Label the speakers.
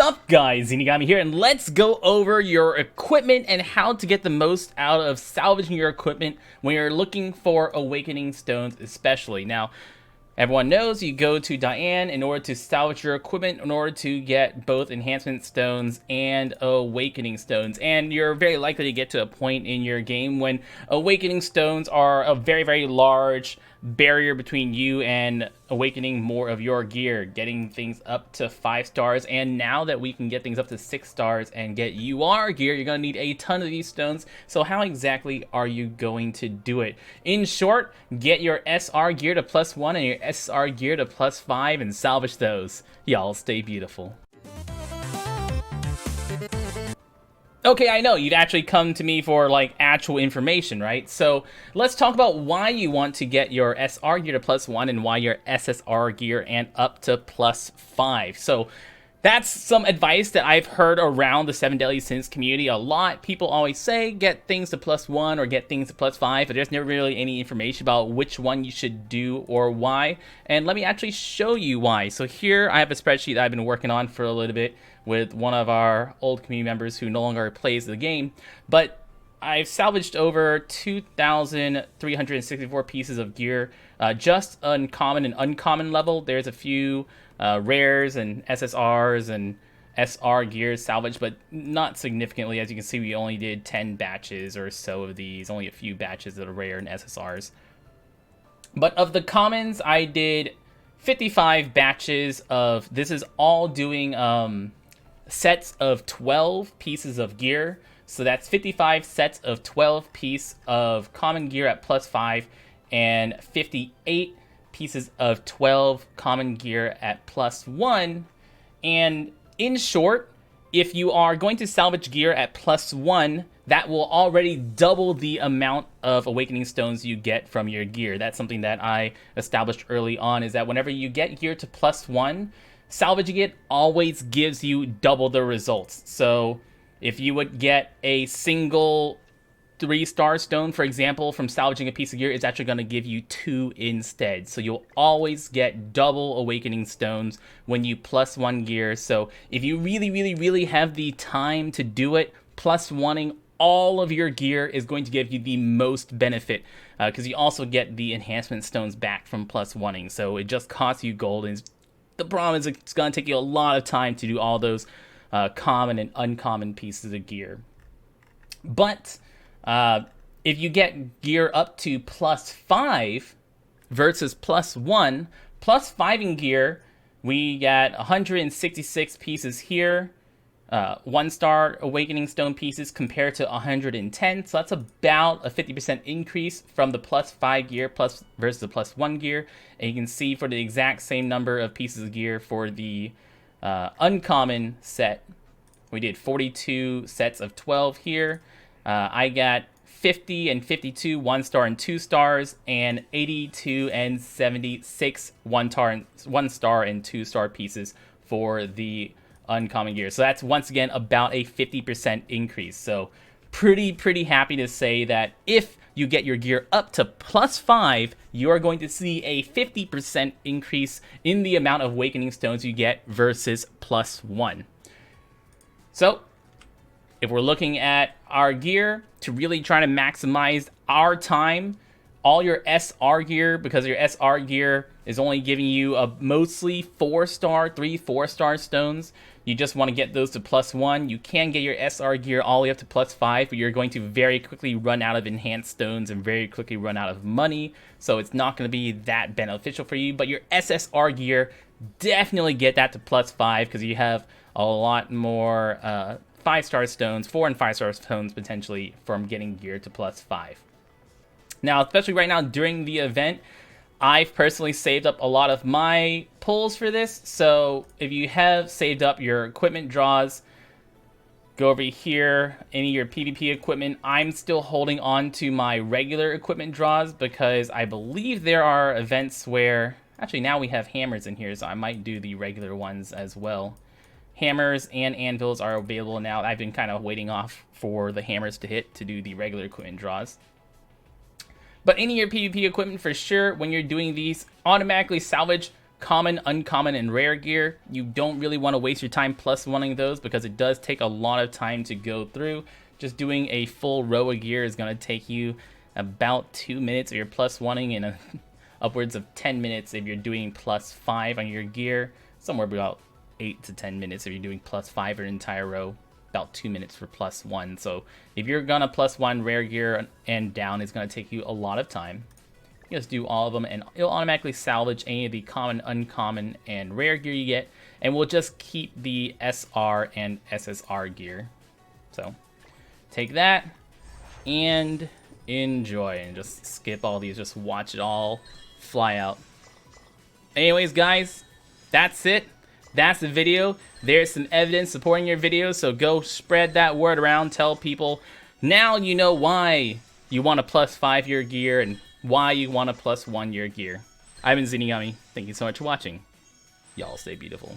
Speaker 1: up, guys? Zeenigami here, and let's go over your equipment and how to get the most out of salvaging your equipment when you're looking for awakening stones, especially. Now, everyone knows you go to Diane in order to salvage your equipment in order to get both enhancement stones and awakening stones. And you're very likely to get to a point in your game when awakening stones are a very, very large barrier between you and awakening more of your gear, getting things up to 5 stars. And now that we can get things up to 6 stars and get UR gear, you're going to need a ton of these stones. So how exactly are you going to do it? In short, get your SR gear to +1 and your SR gear to +5 and salvage those. Y'all stay beautiful. Okay, I know, you'd actually come to me for, like, actual information, right? So, let's talk about why you want to get your SR gear to +1 and why your SSR gear and up to +5. So, that's some advice that I've heard around the 7 Deadly Sins community a lot. People always say, get things to +1 or get things to +5, but there's never really any information about which one you should do or why. And let me actually show you why. So here, I have a spreadsheet that I've been working on for a little bit with one of our old community members who no longer plays the game, but I've salvaged over 2,364 pieces of gear, just uncommon and uncommon level. There's a few rares and SSRs and SR gears salvaged, but not significantly. As you can see, we only did 10 batches or so of these, only a few batches that are rare and SSRs. But of the commons, I did 55 batches of, this is all doing sets of 12 pieces of gear. So that's 55 sets of 12 pieces of common gear at +5 and 58 pieces of 12 common gear at +1. And in short, if you are going to salvage gear at +1, that will already double the amount of awakening stones you get from your gear. That's something that I established early on, is that whenever you get gear to +1, salvaging it always gives you double the results. So if you would get a single 3-star stone, for example, from salvaging a piece of gear, it's actually going to give you 2 instead. So you'll always get double awakening stones when you +1 gear. So if you really have the time to do it, +1ing all of your gear is going to give you the most benefit, because you also get the enhancement stones back from +1ing. So it just costs you gold, and the problem is it's going to take you a lot of time to do all those common and uncommon pieces of gear. But if you get gear up to +5 versus +1, +5 in gear, we got 166 pieces here, 1-star awakening stone pieces compared to 110. So that's about a 50% increase from the +5 gear versus the +1 gear. And you can see for the exact same number of pieces of gear for the uncommon set, we did 42 sets of 12 here. I got 50 and 52 1-star and 2 stars, and 82 and 76 1-star and 2-star pieces for the uncommon gear. So that's once again about a 50% increase. So pretty happy to say that if you get your gear up to +5, you are going to see a 50% increase in the amount of awakening stones you get versus +1. So if we're looking at our gear to really try to maximize our time, all your SR gear, because your SR gear is only giving you a mostly 4-star, 4-star stones. You just want to get those to +1. You can get your SR gear all the way up to +5, but you're going to very quickly run out of enhanced stones and very quickly run out of money. So it's not going to be that beneficial for you. But your SSR gear, definitely get that to +5, because you have a lot more 5-star stones, 4 and 5-star stones potentially from getting gear to +5. Now, especially right now during the event, I've personally saved up a lot of my pulls for this. So if you have saved up your equipment draws, go over here, any of your PvP equipment. I'm still holding on to my regular equipment draws because I believe there are events where, actually now we have hammers in here, so I might do the regular ones as well. Hammers and anvils are available now. I've been kind of waiting off for the hammers to hit to do the regular equipment draws. But any of your PvP equipment, for sure, when you're doing these, automatically salvage common, uncommon, and rare gear, you don't really want to waste your time plus oneing those because it does take a lot of time to go through. Just doing a full row of gear is going to take you about 2 minutes if you're plus oneing and upwards of 10 minutes if you're doing plus 5 on your gear. Somewhere about 8 to 10 minutes if you're doing plus 5 an entire row. About 2 minutes for plus 1. So if you're gonna plus 1 rare gear and down, it's gonna take you a lot of time. You just do all of them and it'll automatically salvage any of the common, uncommon, and rare gear you get, and we'll just keep the SR and SSR gear. So take that and enjoy, and just skip all these, just watch it all fly out. Anyways guys, that's it. That's the video. There's some evidence supporting your video, so go spread that word around, tell people. Now you know why you want to plus 5 your gear and why you want to plus 1 your gear. I've been Zeenigami. Thank you so much for watching. Y'all stay beautiful.